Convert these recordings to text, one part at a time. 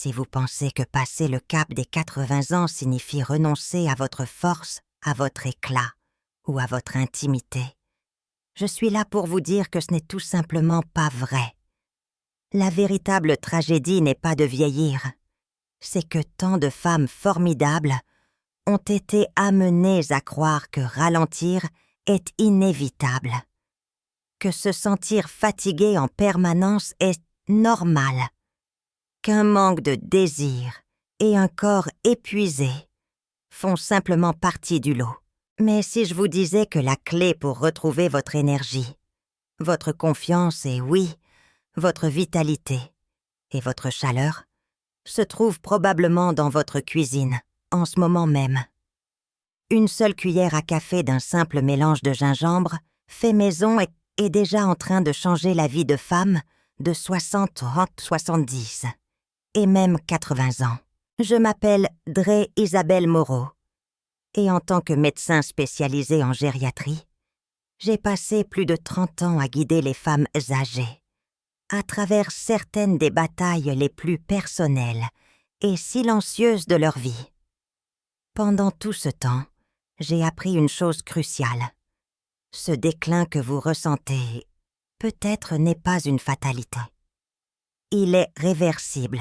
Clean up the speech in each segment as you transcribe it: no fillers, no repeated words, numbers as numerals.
Si vous pensez que passer le cap des 80 ans signifie renoncer à votre force, à votre éclat ou à votre intimité, je suis là pour vous dire que ce n'est tout simplement pas vrai. La véritable tragédie n'est pas de vieillir, c'est que tant de femmes formidables ont été amenées à croire que ralentir est inévitable, que se sentir fatigué en permanence est normal, qu'un manque de désir et un corps épuisé font simplement partie du lot. Mais si je vous disais que la clé pour retrouver votre énergie, votre confiance et oui, votre vitalité et votre chaleur se trouve probablement dans votre cuisine, en ce moment même. Une seule cuillère à café d'un simple mélange de gingembre fait maison et est déjà en train de changer la vie de femmes de 60, 70 et même 80 ans. Je m'appelle Dre Isabelle Moreau et en tant que médecin spécialisé en gériatrie, j'ai passé plus de 30 ans à guider les femmes âgées à travers certaines des batailles les plus personnelles et silencieuses de leur vie. Pendant tout ce temps, j'ai appris une chose cruciale. Ce déclin que vous ressentez, peut-être n'est pas une fatalité. Il est réversible,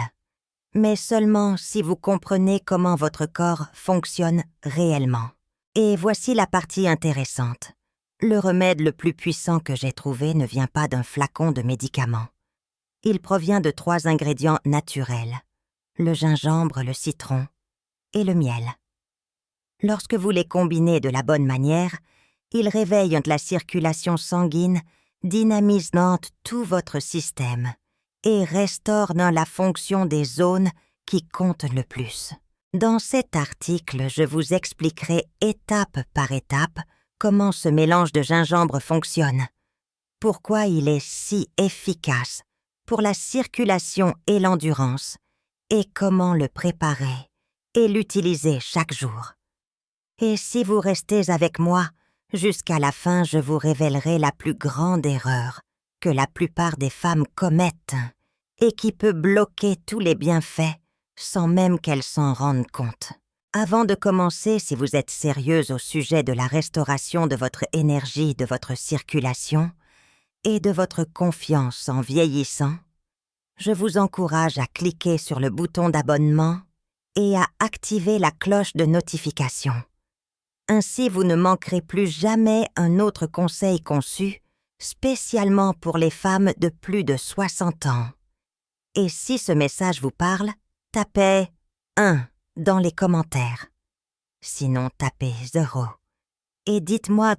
mais seulement si vous comprenez comment votre corps fonctionne réellement. Et voici la partie intéressante. Le remède le plus puissant que j'ai trouvé ne vient pas d'un flacon de médicaments. Il provient de 3 ingrédients naturels, le gingembre, le citron et le miel. Lorsque vous les combinez de la bonne manière, ils réveillent la circulation sanguine, dynamisant tout votre système et restaurent la fonction des zones qui comptent le plus. Dans cet article, je vous expliquerai étape par étape comment ce mélange de gingembre fonctionne, pourquoi il est si efficace pour la circulation et l'endurance, et comment le préparer et l'utiliser chaque jour. Et si vous restez avec moi, jusqu'à la fin, je vous révélerai la plus grande erreur que la plupart des femmes commettent et qui peut bloquer tous les bienfaits sans même qu'elles s'en rendent compte. Avant de commencer, si vous êtes sérieuse au sujet de la restauration de votre énergie, de votre circulation et de votre confiance en vieillissant, je vous encourage à cliquer sur le bouton d'abonnement et à activer la cloche de notification. Ainsi, vous ne manquerez plus jamais un autre conseil conçu spécialement pour les femmes de plus de 60 ans. Et si ce message vous parle, tapez 1 dans les commentaires. Sinon, tapez 0. Et dites-moi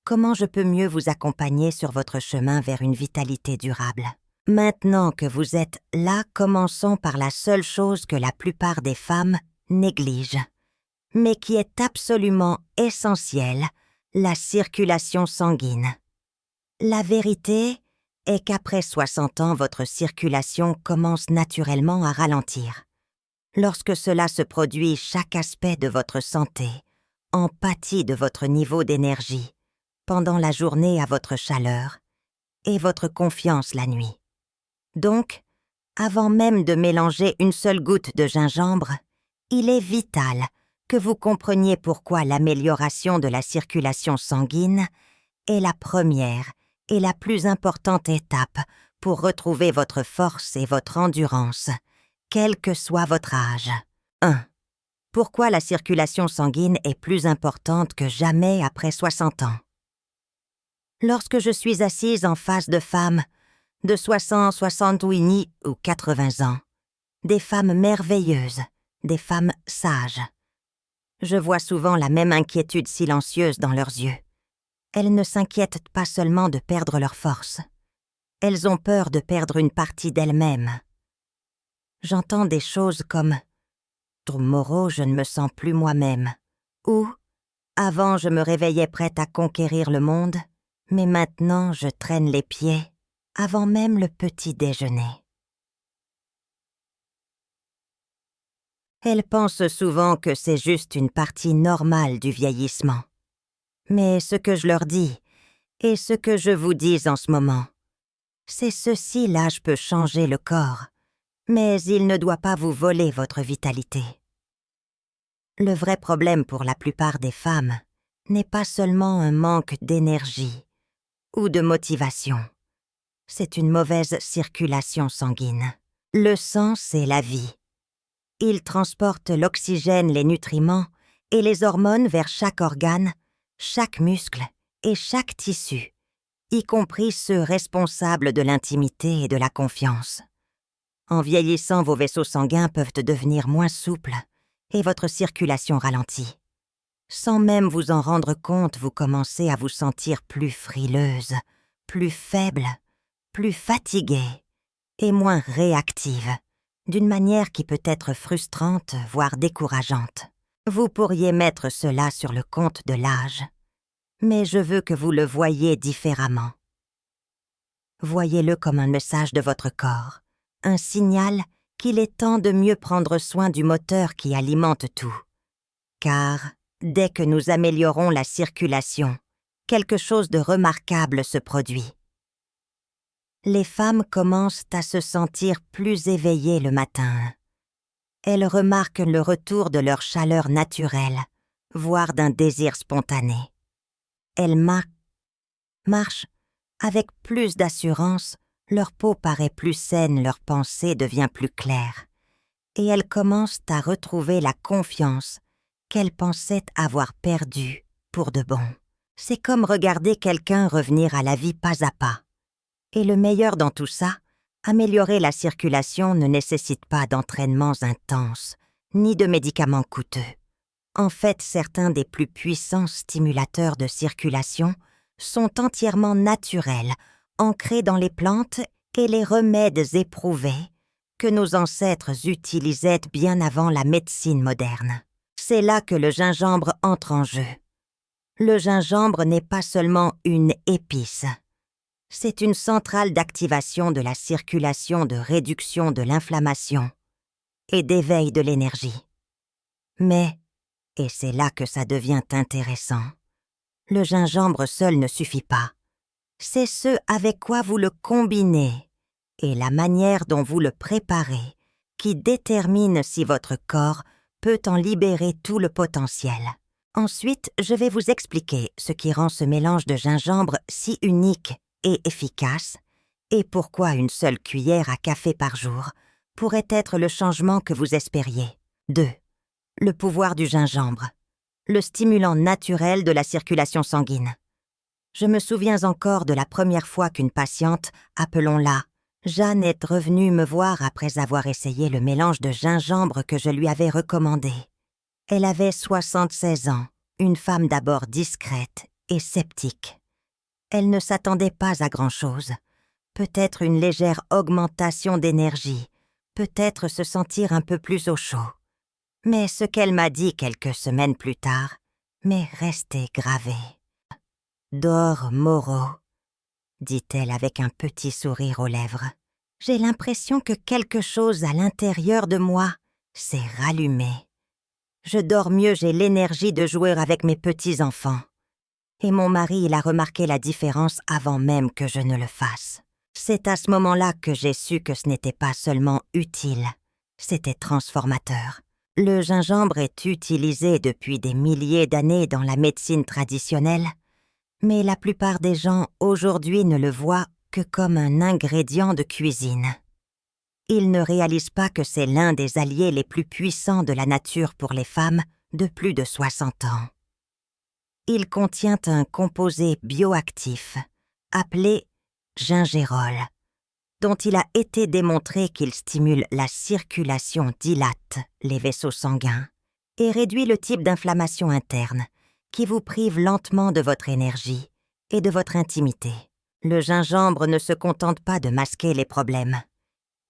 comment je peux mieux vous accompagner sur votre chemin vers une vitalité durable. Maintenant que vous êtes là, commençons par la seule chose que la plupart des femmes négligent, mais qui est absolument essentielle, la circulation sanguine. La vérité est qu'après 60 ans, votre circulation commence naturellement à ralentir. Lorsque cela se produit, chaque aspect de votre santé en pâtit de votre niveau d'énergie, pendant la journée à votre chaleur, et votre confiance la nuit. Donc, avant même de mélanger une seule goutte de gingembre, il est vital que vous compreniez pourquoi l'amélioration de la circulation sanguine est la première et la plus importante étape pour retrouver votre force et votre endurance, quel que soit votre âge. 1. Pourquoi la circulation sanguine est plus importante que jamais après 60 ans? Lorsque je suis assise en face de femmes de 60, 68 ou 80 ans, des femmes merveilleuses, des femmes sages, je vois souvent la même inquiétude silencieuse dans leurs yeux. Elles ne s'inquiètent pas seulement de perdre leur force. Elles ont peur de perdre une partie d'elles-mêmes. J'entends des choses comme « Moreau, je ne me sens plus moi-même » ou « Avant, je me réveillais prête à conquérir le monde, mais maintenant, je traîne les pieds avant même le petit déjeuner. » Elles pensent souvent que c'est juste une partie normale du vieillissement. Mais ce que je leur dis, et ce que je vous dis en ce moment, c'est ceci, l'âge peut changer le corps, Mais il ne doit pas vous voler votre vitalité. Le vrai problème pour la plupart des femmes n'est pas seulement un manque d'énergie ou de motivation. C'est une mauvaise circulation sanguine. Le sang, c'est la vie. Il transporte l'oxygène, les nutriments et les hormones vers chaque organe, chaque muscle et chaque tissu, y compris ceux responsables de l'intimité et de la confiance. En vieillissant, vos vaisseaux sanguins peuvent devenir moins souples et votre circulation ralentit. Sans même vous en rendre compte, vous commencez à vous sentir plus frileuse, plus faible, plus fatiguée et moins réactive, d'une manière qui peut être frustrante, voire décourageante. Vous pourriez mettre cela sur le compte de l'âge, mais je veux que vous le voyiez différemment. Voyez-le comme un message de votre corps, un signal qu'il est temps de mieux prendre soin du moteur qui alimente tout. Car, dès que nous améliorons la circulation, quelque chose de remarquable se produit. Les femmes commencent à se sentir plus éveillées le matin. Elles remarquent le retour de leur chaleur naturelle, voire d'un désir spontané. Elles marchent avec plus d'assurance, leur peau paraît plus saine, leur pensée devient plus claire, et elles commencent à retrouver la confiance qu'elles pensaient avoir perdue pour de bon. C'est comme regarder quelqu'un revenir à la vie pas à pas. Et le meilleur dans tout ça, améliorer la circulation ne nécessite pas d'entraînements intenses, ni de médicaments coûteux. En fait, certains des plus puissants stimulateurs de circulation sont entièrement naturels, ancrés dans les plantes et les remèdes éprouvés que nos ancêtres utilisaient bien avant la médecine moderne. C'est là que le gingembre entre en jeu. Le gingembre n'est pas seulement une épice. C'est une centrale d'activation de la circulation, de réduction de l'inflammation et d'éveil de l'énergie. Mais, et c'est là que ça devient intéressant, le gingembre seul ne suffit pas. C'est ce avec quoi vous le combinez et la manière dont vous le préparez qui détermine si votre corps peut en libérer tout le potentiel. Ensuite, je vais vous expliquer ce qui rend ce mélange de gingembre si unique et efficace, et pourquoi une seule cuillère à café par jour pourrait être le changement que vous espériez. 2. Le pouvoir du gingembre, le stimulant naturel de la circulation sanguine. Je me souviens encore de la première fois qu'une patiente, appelons-la Jeanne, est revenue me voir après avoir essayé le mélange de gingembre que je lui avais recommandé. Elle avait 76 ans, une femme d'abord discrète et sceptique. Elle ne s'attendait pas à grand-chose. Peut-être une légère augmentation d'énergie, peut-être se sentir un peu plus au chaud. Mais ce qu'elle m'a dit quelques semaines plus tard m'est resté gravé. « Dor Moro », dit-elle avec un petit sourire aux lèvres. J'ai l'impression que quelque chose à l'intérieur de moi s'est rallumé. Je dors mieux, j'ai l'énergie de jouer avec mes petits-enfants. Et mon mari, il a remarqué la différence avant même que je ne le fasse. C'est à ce moment-là que j'ai su que ce n'était pas seulement utile, c'était transformateur. Le gingembre est utilisé depuis des milliers d'années dans la médecine traditionnelle, mais la plupart des gens aujourd'hui ne le voient que comme un ingrédient de cuisine. Ils ne réalisent pas que c'est l'un des alliés les plus puissants de la nature pour les femmes de plus de 60 ans. Il contient un composé bioactif appelé gingérol, dont il a été démontré qu'il stimule la circulation, dilate les vaisseaux sanguins et réduit le type d'inflammation interne qui vous prive lentement de votre énergie et de votre intimité. Le gingembre ne se contente pas de masquer les problèmes.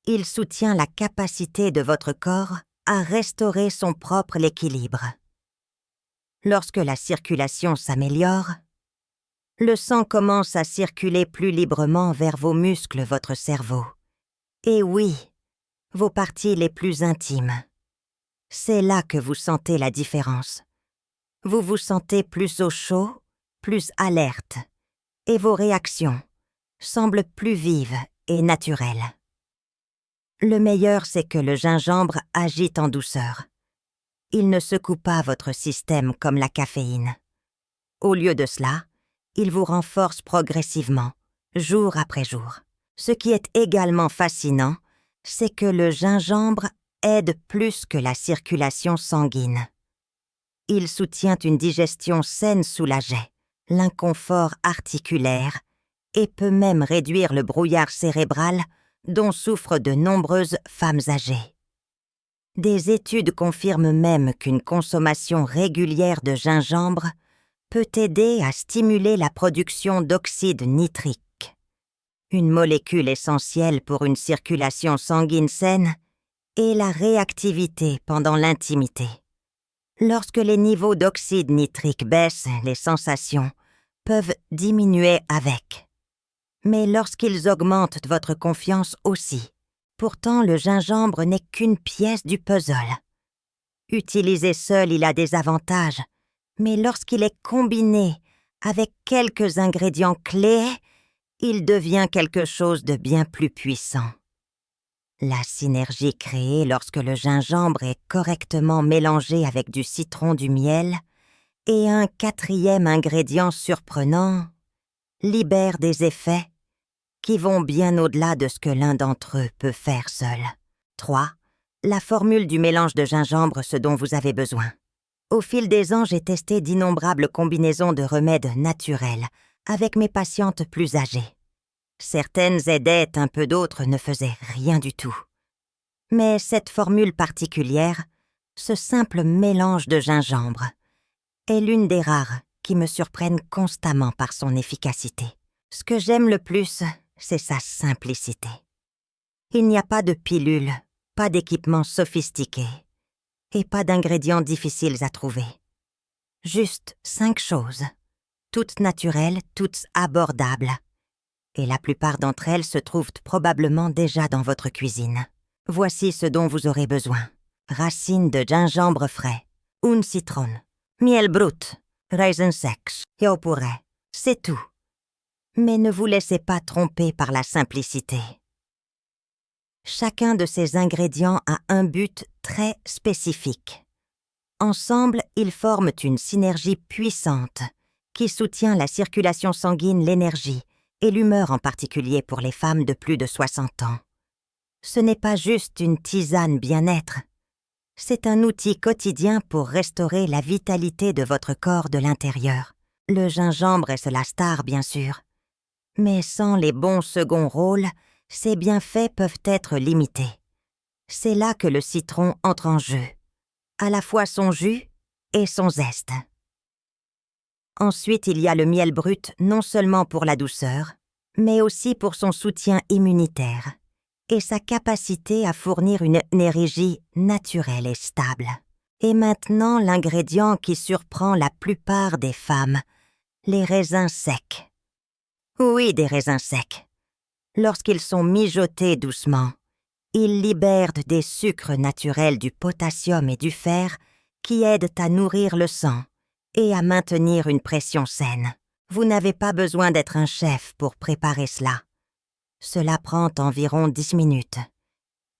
Il soutient la capacité de votre corps à restaurer son propre équilibre. Lorsque la circulation s'améliore, le sang commence à circuler plus librement vers vos muscles, votre cerveau. Et oui, vos parties les plus intimes. C'est là que vous sentez la différence. Vous vous sentez plus au chaud, plus alerte, et vos réactions semblent plus vives et naturelles. Le meilleur, c'est que le gingembre agite en douceur. Il ne secoue pas votre système comme la caféine. Au lieu de cela, il vous renforce progressivement, jour après jour. Ce qui est également fascinant, c'est que le gingembre aide plus que la circulation sanguine. Il soutient une digestion saine soulagée, l'inconfort articulaire et peut même réduire le brouillard cérébral dont souffrent de nombreuses femmes âgées. Des études confirment même qu'une consommation régulière de gingembre peut aider à stimuler la production d'oxyde nitrique, une molécule essentielle pour une circulation sanguine saine et la réactivité pendant l'intimité. Lorsque les niveaux d'oxyde nitrique baissent, les sensations peuvent diminuer avec. Mais lorsqu'ils augmentent votre confiance aussi. Pourtant, le gingembre n'est qu'une pièce du puzzle. Utilisé seul, il a des avantages, mais lorsqu'il est combiné avec quelques ingrédients clés, il devient quelque chose de bien plus puissant. La synergie créée lorsque le gingembre est correctement mélangé avec du citron, du miel et un quatrième ingrédient surprenant libère des effets qui vont bien au-delà de ce que l'un d'entre eux peut faire seul. 3. La formule du mélange de gingembre, ce dont vous avez besoin. Au fil des ans, j'ai testé d'innombrables combinaisons de remèdes naturels avec mes patientes plus âgées. Certaines aidaient un peu, d'autres ne faisaient rien du tout. Mais cette formule particulière, ce simple mélange de gingembre, est l'une des rares qui me surprennent constamment par son efficacité. Ce que j'aime le plus, c'est sa simplicité. Il n'y a pas de pilule, pas d'équipement sophistiqué et pas d'ingrédients difficiles à trouver. Juste 5 choses, toutes naturelles, toutes abordables. Et la plupart d'entre elles se trouvent probablement déjà dans votre cuisine. Voici ce dont vous aurez besoin. Racines de gingembre frais, un citron, miel brut, raisins secs et au purée. C'est tout. Mais ne vous laissez pas tromper par la simplicité. Chacun de ces ingrédients a un but très spécifique. Ensemble, ils forment une synergie puissante qui soutient la circulation sanguine, l'énergie et l'humeur en particulier pour les femmes de plus de 60 ans. Ce n'est pas juste une tisane bien-être. C'est un outil quotidien pour restaurer la vitalité de votre corps de l'intérieur. Le gingembre est la star, bien sûr. Mais sans les bons seconds rôles, ses bienfaits peuvent être limités. C'est là que le citron entre en jeu, à la fois son jus et son zeste. Ensuite, il y a le miel brut, non seulement pour la douceur, mais aussi pour son soutien immunitaire et sa capacité à fournir une énergie naturelle et stable. Et maintenant, l'ingrédient qui surprend la plupart des femmes, les raisins secs. Oui, des raisins secs. Lorsqu'ils sont mijotés doucement, ils libèrent des sucres naturels, du potassium et du fer qui aident à nourrir le sang et à maintenir une pression saine. Vous n'avez pas besoin d'être un chef pour préparer cela. Cela prend environ 10 minutes.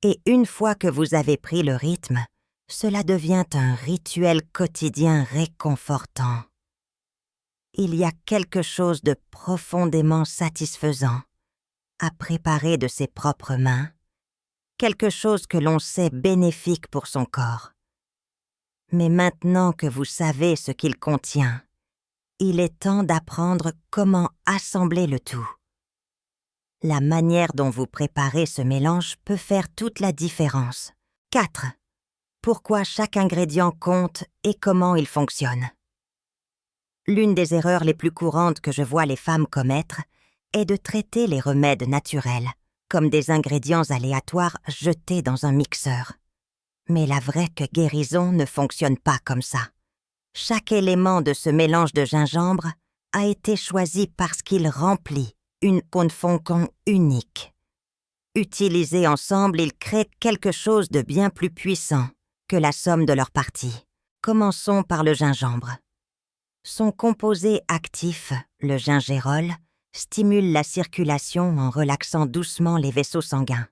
Et une fois que vous avez pris le rythme, cela devient un rituel quotidien réconfortant. Il y a quelque chose de profondément satisfaisant à préparer de ses propres mains, quelque chose que l'on sait bénéfique pour son corps. Mais maintenant que vous savez ce qu'il contient, il est temps d'apprendre comment assembler le tout. La manière dont vous préparez ce mélange peut faire toute la différence. 4. Pourquoi chaque ingrédient compte et comment il fonctionne. L'une des erreurs les plus courantes que je vois les femmes commettre est de traiter les remèdes naturels comme des ingrédients aléatoires jetés dans un mixeur. Mais la vraie guérison ne fonctionne pas comme ça. Chaque élément de ce mélange de gingembre a été choisi parce qu'il remplit une fonction unique. Utilisés ensemble, ils créent quelque chose de bien plus puissant que la somme de leurs parties. Commençons par le gingembre. Son composé actif, le gingérol, stimule la circulation en relaxant doucement les vaisseaux sanguins.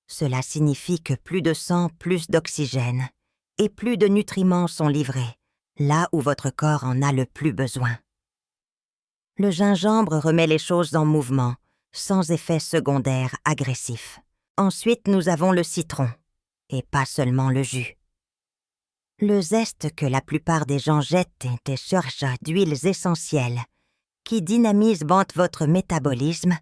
Cela signifie que plus de sang, plus d'oxygène, et plus de nutriments sont livrés, là où votre corps en a le plus besoin. Le gingembre remet les choses en mouvement, sans effet secondaire agressif. Ensuite, nous avons le citron, et pas seulement le jus. Le zeste que la plupart des gens jettent est des charges d'huiles essentielles qui dynamisent votre métabolisme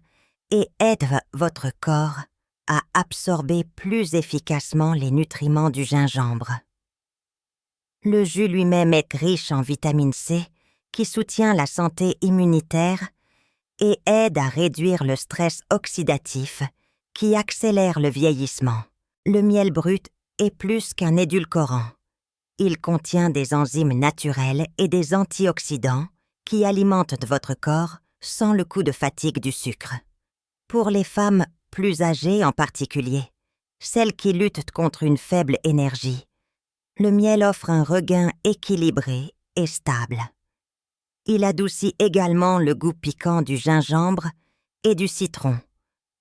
et aident votre corps à absorber plus efficacement les nutriments du gingembre. Le jus lui-même est riche en vitamine C qui soutient la santé immunitaire et aide à réduire le stress oxydatif qui accélère le vieillissement. Le miel brut est plus qu'un édulcorant. Il contient des enzymes naturelles et des antioxydants qui alimentent votre corps sans le coup de fatigue du sucre. Pour les femmes plus âgées en particulier, celles qui luttent contre une faible énergie, le miel offre un regain équilibré et stable. Il adoucit également le goût piquant du gingembre et du citron,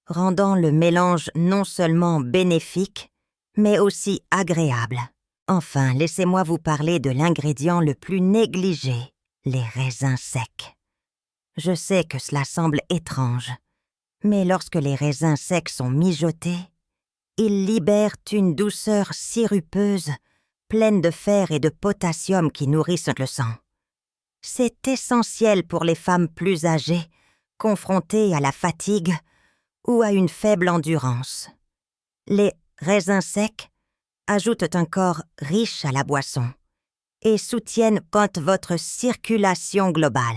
rendant le mélange non seulement bénéfique, mais aussi agréable. Enfin, laissez-moi vous parler de l'ingrédient le plus négligé, les raisins secs. Je sais que cela semble étrange, mais lorsque les raisins secs sont mijotés, ils libèrent une douceur sirupeuse, pleine de fer et de potassium qui nourrissent le sang. C'est essentiel pour les femmes plus âgées, confrontées à la fatigue ou à une faible endurance. Les raisins secs ajoutent un corps riche à la boisson et soutiennent votre circulation globale.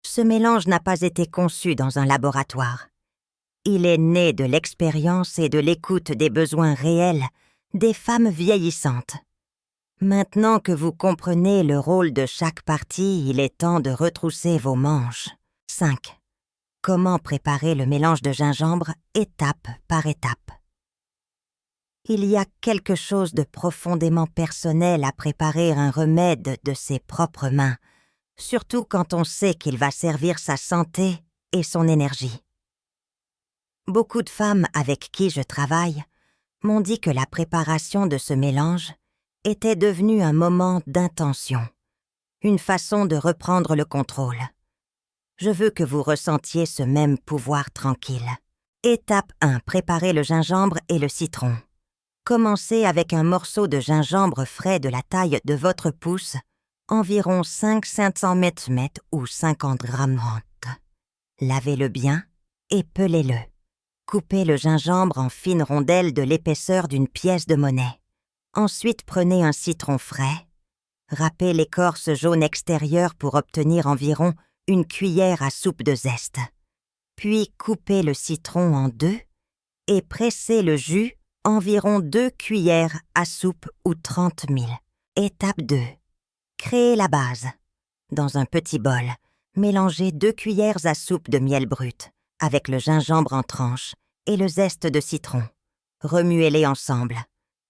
Ce mélange n'a pas été conçu dans un laboratoire. Il est né de l'expérience et de l'écoute des besoins réels des femmes vieillissantes. Maintenant que vous comprenez le rôle de chaque partie, il est temps de retrousser vos manches. 5. Comment préparer le mélange de gingembre étape par étape? Il y a quelque chose de profondément personnel à préparer un remède de ses propres mains, surtout quand on sait qu'il va servir sa santé et son énergie. Beaucoup de femmes avec qui je travaille m'ont dit que la préparation de ce mélange était devenue un moment d'intention, une façon de reprendre le contrôle. Je veux que vous ressentiez ce même pouvoir tranquille. Étape 1. Préparez le gingembre et le citron. Commencez avec un morceau de gingembre frais de la taille de votre pouce, environ 500 mètres ou 50 grammes. Lavez-le bien et pelez-le. Coupez le gingembre en fines rondelles de l'épaisseur d'une pièce de monnaie. Ensuite, prenez un citron frais. Râpez l'écorce jaune extérieure pour obtenir environ une cuillère à soupe de zeste. Puis coupez le citron en deux et pressez le jus environ 2 cuillères à soupe ou 30 000. Étape 2. Créez la base. Dans un petit bol, mélangez 2 cuillères à soupe de miel brut avec le gingembre en tranches et le zeste de citron. Remuez-les ensemble.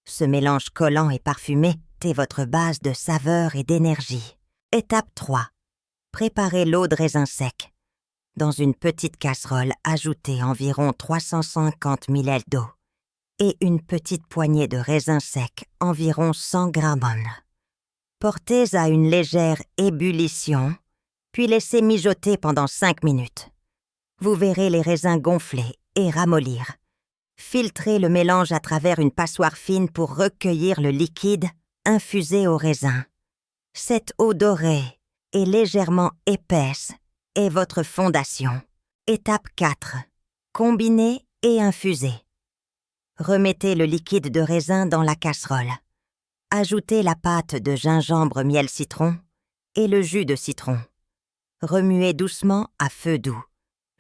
Ce mélange collant et parfumé est votre base de saveur et d'énergie. Étape 3. Préparez l'eau de raisin sec. Dans une petite casserole, ajoutez environ 350 ml d'eau et une petite poignée de raisins secs, environ 100 grammes. Portez à une légère ébullition, puis laissez mijoter pendant 5 minutes. Vous verrez les raisins gonfler et ramollir. Filtrez le mélange à travers une passoire fine pour recueillir le liquide infusé au raisin. Cette eau dorée et légèrement épaisse est votre fondation. Étape 4. Combinez et infusez. Remettez le liquide de raisin dans la casserole. Ajoutez la pâte de gingembre miel citron et le jus de citron. Remuez doucement à feu doux,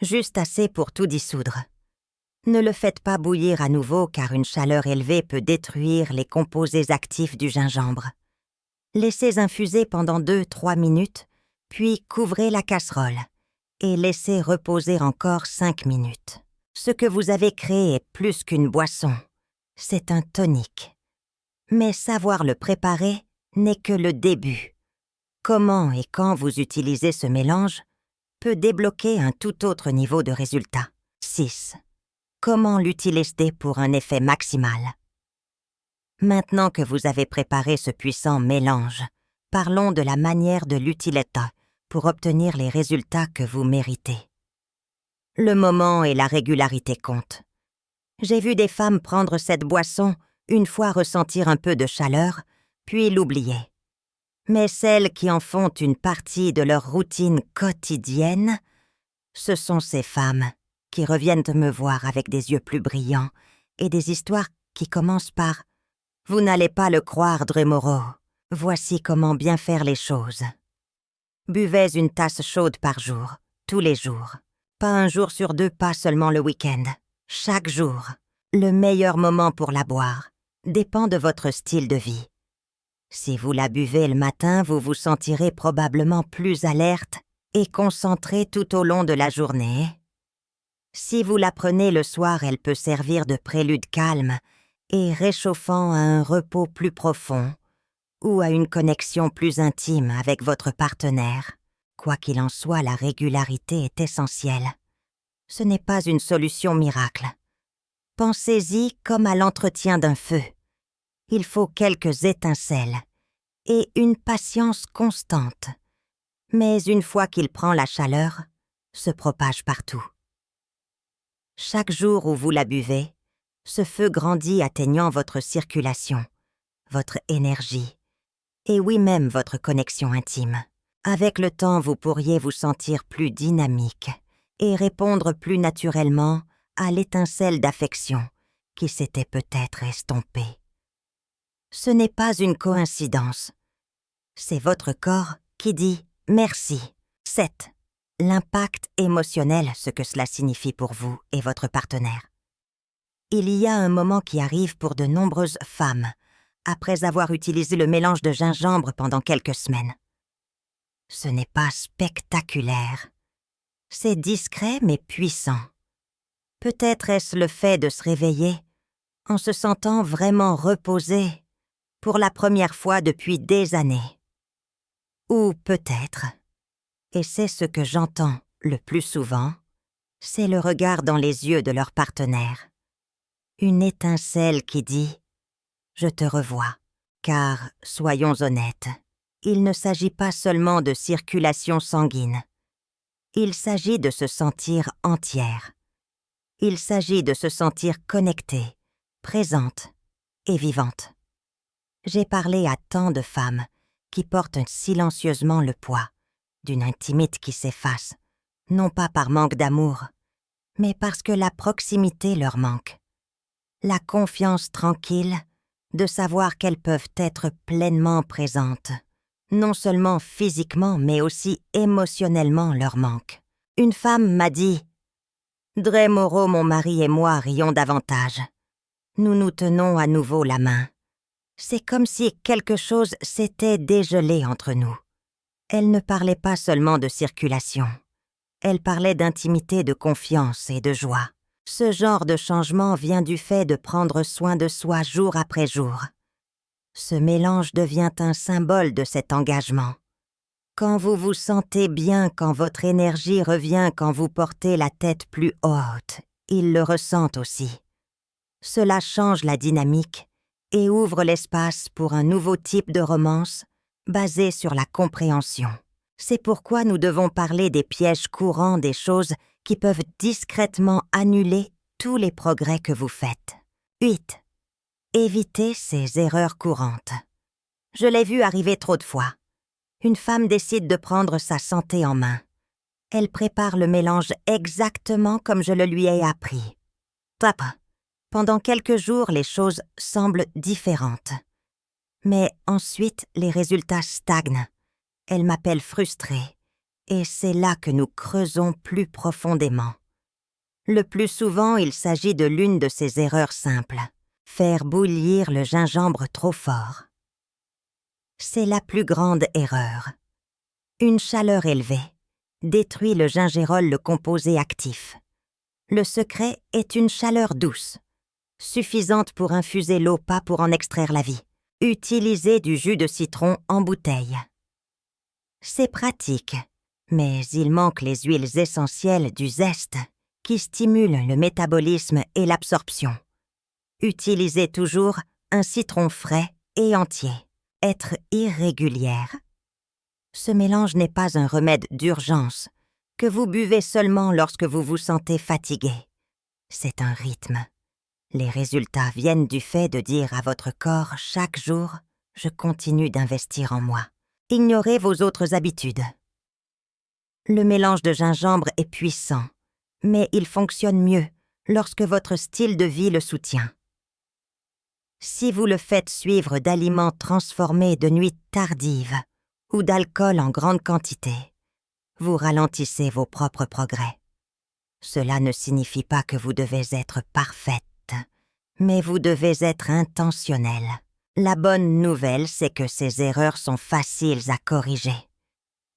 juste assez pour tout dissoudre. Ne le faites pas bouillir à nouveau car une chaleur élevée peut détruire les composés actifs du gingembre. Laissez infuser pendant 2-3 minutes, puis couvrez la casserole et laissez reposer encore 5 minutes. Ce que vous avez créé est plus qu'une boisson, c'est un tonique. Mais savoir le préparer n'est que le début. Comment et quand vous utilisez ce mélange peut débloquer un tout autre niveau de résultat. 6. comment l'utiliser pour un effet maximal. Maintenant que vous avez préparé ce puissant mélange, parlons de la manière de l'utiliser pour obtenir les résultats que vous méritez. Le moment et la régularité comptent. J'ai vu des femmes prendre cette boisson, une fois ressentir un peu de chaleur, puis l'oublier. Mais celles qui en font une partie de leur routine quotidienne, ce sont ces femmes qui reviennent me voir avec des yeux plus brillants et des histoires qui commencent par « Vous n'allez pas le croire, Dremoro, voici comment bien faire les choses. » Buvez une tasse chaude par jour, tous les jours. Pas un jour sur deux, pas seulement le week-end. Chaque jour. Le meilleur moment pour la boire dépend de votre style de vie. Si vous la buvez le matin, vous vous sentirez probablement plus alerte et concentré tout au long de la journée. Si vous la prenez le soir, elle peut servir de prélude calme et réchauffant à un repos plus profond ou à une connexion plus intime avec votre partenaire. Quoi qu'il en soit, la régularité est essentielle. Ce n'est pas une solution miracle. Pensez-y comme à l'entretien d'un feu. Il faut quelques étincelles et une patience constante. Mais une fois qu'il prend la chaleur, se propage partout. Chaque jour où vous la buvez, ce feu grandit atteignant votre circulation, votre énergie, et oui même votre connexion intime. Avec le temps, vous pourriez vous sentir plus dynamique et répondre plus naturellement à l'étincelle d'affection qui s'était peut-être estompée. Ce n'est pas une coïncidence. C'est votre corps qui dit « merci ». 7. L'impact émotionnel, ce que cela signifie pour vous et votre partenaire. Il y a un moment qui arrive pour de nombreuses femmes, après avoir utilisé le mélange de gingembre pendant quelques semaines. Ce n'est pas spectaculaire. C'est discret mais puissant. Peut-être est-ce le fait de se réveiller en se sentant vraiment reposé pour la première fois depuis des années. Ou peut-être, et c'est ce que j'entends le plus souvent, c'est le regard dans les yeux de leur partenaire. Une étincelle qui dit « Je te revois », car, soyons honnêtes, il ne s'agit pas seulement de circulation sanguine. Il s'agit de se sentir entière. Il s'agit de se sentir connectée, présente et vivante. J'ai parlé à tant de femmes qui portent silencieusement le poids d'une intimité qui s'efface, non pas par manque d'amour, mais parce que la proximité leur manque. La confiance tranquille de savoir qu'elles peuvent être pleinement présentes, non seulement physiquement, mais aussi émotionnellement leur manque. Une femme m'a dit « Dremoro, mon mari et moi rions davantage. Nous nous tenons à nouveau la main. C'est comme si quelque chose s'était dégelé entre nous. » Elle ne parlait pas seulement de circulation. Elle parlait d'intimité, de confiance et de joie. Ce genre de changement vient du fait de prendre soin de soi jour après jour. Ce mélange devient un symbole de cet engagement. Quand vous vous sentez bien, quand votre énergie revient, quand vous portez la tête plus haute, ils le ressentent aussi. Cela change la dynamique et ouvre l'espace pour un nouveau type de romance basé sur la compréhension. C'est pourquoi nous devons parler des pièges courants, des choses qui peuvent discrètement annuler tous les progrès que vous faites. 8. Évitez ces erreurs courantes. Je l'ai vu arriver trop de fois. Une femme décide de prendre sa santé en main. Elle prépare le mélange exactement comme je le lui ai appris. Top. Pendant quelques jours, les choses semblent différentes. Mais ensuite, les résultats stagnent. Elle m'appelle frustrée. Et c'est là que nous creusons plus profondément. Le plus souvent, il s'agit de l'une de ces erreurs simples. Faire bouillir le gingembre trop fort. C'est la plus grande erreur. Une chaleur élevée détruit le gingérol, le composé actif. Le secret est une chaleur douce, suffisante pour infuser l'eau, pas pour en extraire la vie. Utilisez du jus de citron en bouteille. C'est pratique, mais il manque les huiles essentielles du zeste qui stimule le métabolisme et l'absorption. Utilisez toujours un citron frais et entier. Être irrégulière. Ce mélange n'est pas un remède d'urgence que vous buvez seulement lorsque vous vous sentez fatigué. C'est un rythme. Les résultats viennent du fait de dire à votre corps chaque jour « Je continue d'investir en moi ». Ignorez vos autres habitudes. Le mélange de gingembre est puissant, mais il fonctionne mieux lorsque votre style de vie le soutient. Si vous le faites suivre d'aliments transformés de nuit tardive ou d'alcool en grande quantité, vous ralentissez vos propres progrès. Cela ne signifie pas que vous devez être parfaite, mais vous devez être intentionnelle. La bonne nouvelle, c'est que ces erreurs sont faciles à corriger.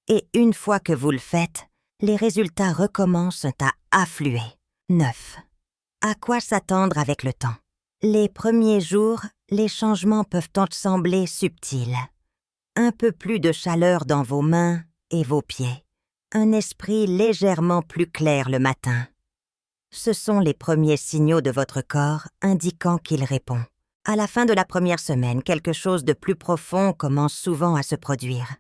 Et une fois que vous le faites, les résultats recommencent à affluer. 9. À quoi s'attendre avec le temps? Les premiers jours, les changements peuvent sembler subtils. Un peu plus de chaleur dans vos mains et vos pieds. Un esprit légèrement plus clair le matin. Ce sont les premiers signaux de votre corps indiquant qu'il répond. À la fin de la première semaine, quelque chose de plus profond commence souvent à se produire.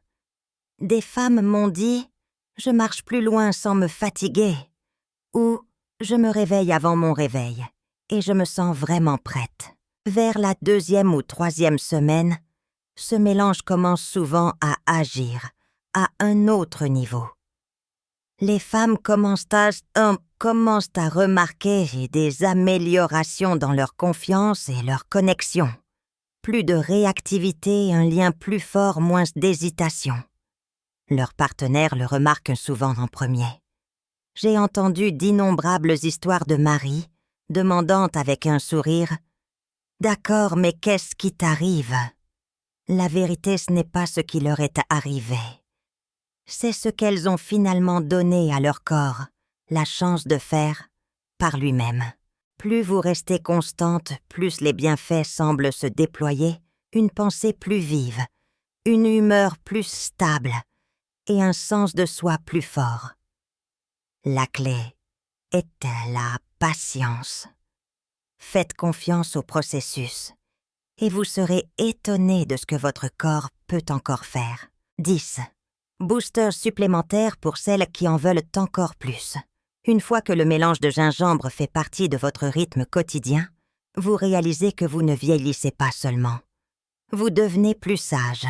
Des femmes m'ont dit « Je marche plus loin sans me fatiguer » ou « Je me réveille avant mon réveil et je me sens vraiment prête ». Vers la 2e ou 3e semaine, ce mélange commence souvent à agir à un autre niveau. Les femmes commencent à remarquer des améliorations dans leur confiance et leur connexion. Plus de réactivité, un lien plus fort, moins d'hésitation. Leurs partenaires le remarquent souvent en premier. J'ai entendu d'innombrables histoires de maris demandant avec un sourire « D'accord, mais qu'est-ce qui t'arrive ?» La vérité, ce n'est pas ce qui leur est arrivé. C'est ce qu'elles ont finalement donné à leur corps, la chance de faire par lui-même. Plus vous restez constante, plus les bienfaits semblent se déployer, une pensée plus vive, une humeur plus stable et un sens de soi plus fort. La clé est la patience. Faites confiance au processus et vous serez étonné de ce que votre corps peut encore faire. 10. Booster supplémentaire pour celles qui en veulent encore plus. Une fois que le mélange de gingembre fait partie de votre rythme quotidien, vous réalisez que vous ne vieillissez pas seulement. Vous devenez plus sage.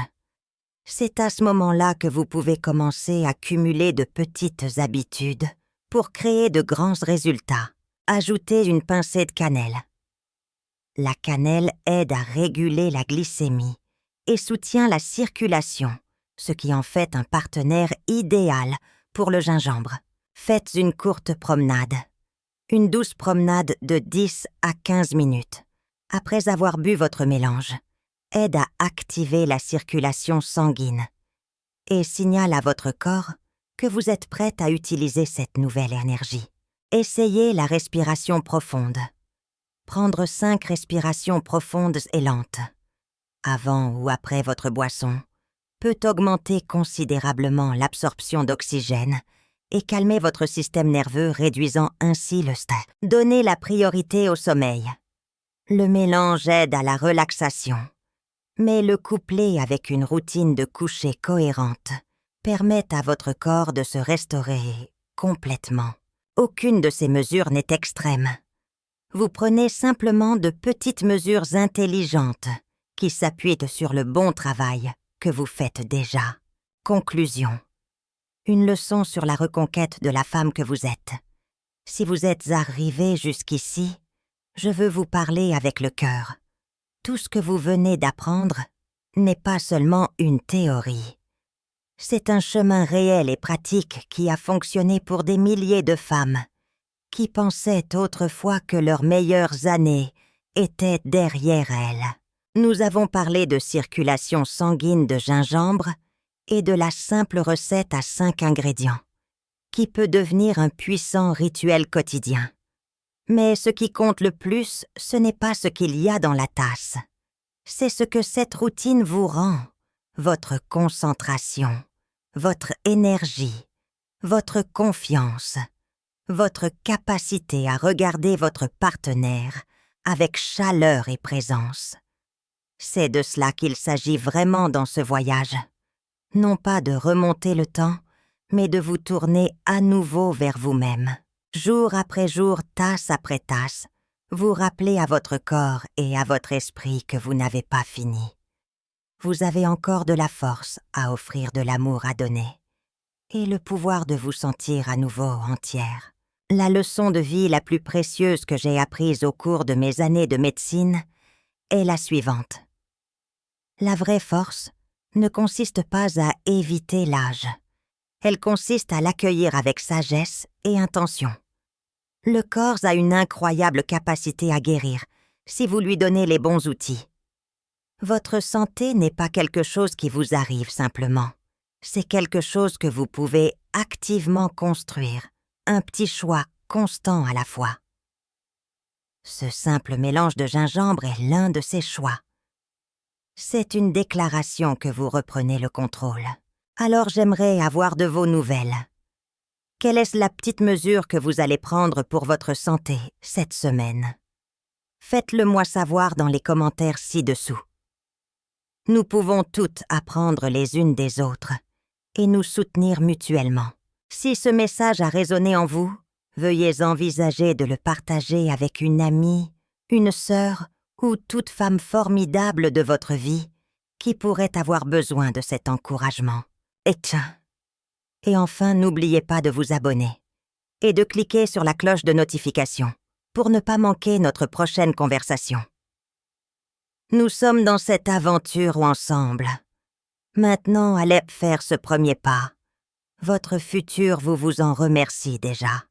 C'est à ce moment-là que vous pouvez commencer à cumuler de petites habitudes pour créer de grands résultats. Ajoutez une pincée de cannelle. La cannelle aide à réguler la glycémie et soutient la circulation, ce qui en fait un partenaire idéal pour le gingembre. Faites une courte promenade. Une douce promenade de 10 à 15 minutes, après avoir bu votre mélange, aide à activer la circulation sanguine et signale à votre corps que vous êtes prête à utiliser cette nouvelle énergie. Essayez la respiration profonde. Prendre 5 respirations profondes et lentes, avant ou après votre boisson, peut augmenter considérablement l'absorption d'oxygène et calmer votre système nerveux, réduisant ainsi le stress. Donnez la priorité au sommeil. Le mélange aide à la relaxation, mais le coupler avec une routine de coucher cohérente permet à votre corps de se restaurer complètement. Aucune de ces mesures n'est extrême. Vous prenez simplement de petites mesures intelligentes qui s'appuient sur le bon travail que vous faites déjà. Conclusion. Une leçon sur la reconquête de la femme que vous êtes. Si vous êtes arrivé jusqu'ici, je veux vous parler avec le cœur. Tout ce que vous venez d'apprendre n'est pas seulement une théorie. C'est un chemin réel et pratique qui a fonctionné pour des milliers de femmes qui pensaient autrefois que leurs meilleures années étaient derrière elles. Nous avons parlé de circulation sanguine de gingembre et de la simple recette à 5 ingrédients, qui peut devenir un puissant rituel quotidien. Mais ce qui compte le plus, ce n'est pas ce qu'il y a dans la tasse. C'est ce que cette routine vous rend, votre concentration, votre énergie, votre confiance, votre capacité à regarder votre partenaire avec chaleur et présence. C'est de cela qu'il s'agit vraiment dans ce voyage. Non pas de remonter le temps, mais de vous tourner à nouveau vers vous-même. Jour après jour, tasse après tasse, vous rappelez à votre corps et à votre esprit que vous n'avez pas fini. Vous avez encore de la force à offrir de l'amour à donner et le pouvoir de vous sentir à nouveau entière. La leçon de vie la plus précieuse que j'ai apprise au cours de mes années de médecine est la suivante. La vraie force ne consiste pas à éviter l'âge. Elle consiste à l'accueillir avec sagesse et intention. Le corps a une incroyable capacité à guérir si vous lui donnez les bons outils. Votre santé n'est pas quelque chose qui vous arrive simplement. C'est quelque chose que vous pouvez activement construire, un petit choix constant à la fois. Ce simple mélange de gingembre est l'un de ces choix. C'est une déclaration que vous reprenez le contrôle. Alors j'aimerais avoir de vos nouvelles. Quelle est la petite mesure que vous allez prendre pour votre santé cette semaine? Faites-le moi savoir dans les commentaires ci-dessous. Nous pouvons toutes apprendre les unes des autres et nous soutenir mutuellement. Si ce message a résonné en vous, veuillez envisager de le partager avec une amie, une sœur ou toute femme formidable de votre vie qui pourrait avoir besoin de cet encouragement. Et enfin, n'oubliez pas de vous abonner et de cliquer sur la cloche de notification pour ne pas manquer notre prochaine conversation. Nous sommes dans cette aventure ensemble. Maintenant, allez faire ce premier pas. Votre futur vous en remercie déjà.